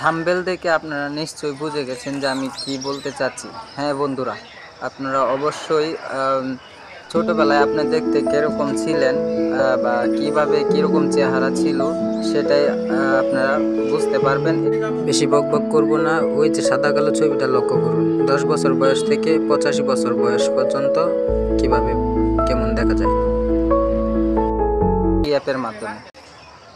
Thumbnail দেখে আপনারা নিশ্চয়ই বুঝে গেছেন যে আমি কি বলতে চাচ্ছি। হ্যাঁ বন্ধুরা, আপনারা অবশ্যই ছোটোবেলায় আপনি দেখতে কীরকম ছিলেন বা কীভাবে কীরকম চেহারা ছিল সেটাই আপনারা বুঝতে পারবেন। বেশি বকবক করব না, ওই যে সাদা কালো ছবিটা লক্ষ্য করুন। 10 বছর বয়স থেকে 85 বছর বয়স পর্যন্ত কিভাবে কেমন দেখা যায় এই অ্যাপের মাধ্যমে।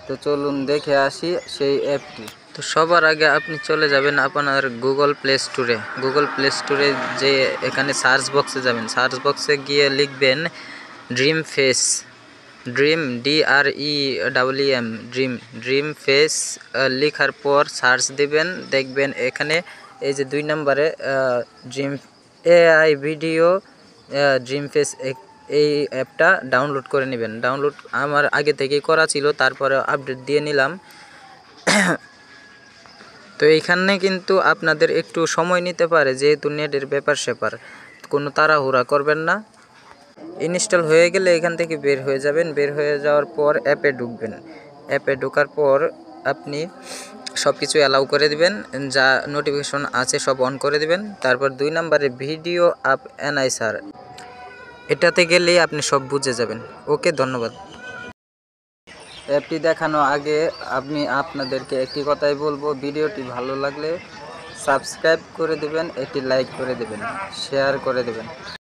তো চলুন দেখে আসি সেই অ্যাপটি। তো সবার আগে আপনি চলে যাবেন আপনার গুগল প্লে স্টোরে। গুগল প্লে স্টোরে যে এখানে সার্চ বক্সে যাবেন, সার্চ বক্সে গিয়ে লিখবেন dream face, dream DREAM dream face লেখার পর সার্চ দিবেন। দেখবেন এখানে এই যে 2 নম্বরে dream AI video dream face, এই অ্যাপটা ডাউনলোড করে নেবেন। ডাউনলোড আমার আগে থেকেই করা ছিল, তারপরে আপডেট দিয়ে নিলাম। তো এইখানে কিন্তু আপনাদের একটু সময় নিতে পারে, যেহেতু নেটের ব্যাপার স্যাপার, কোনো তাড়াহুড়া করবেন না। ইনস্টল হয়ে গেলে এখান থেকে বের হয়ে যাবেন। বের হয়ে যাওয়ার পর অ্যাপে ঢুকবেন। অ্যাপে ঢোকার পর আপনি সব কিছু অ্যালাউ করে দিবেন, যা নোটিফিকেশন আছে সব অন করে দিবেন। তারপর 2 নম্বরে ভিডিও আপ অ্যানালাইজার, এটাতে গেলেই আপনি সব বুঝে যাবেন। ওকে, ধন্যবাদ। অ্যাপটি দেখানো আগে আমি আপনাদেরকে একটি কথাই বলবো, ভিডিওটি ভালো লাগলে সাবস্ক্রাইব করে দেবেন, একটি লাইক করে দেবেন, শেয়ার করে দেবেন।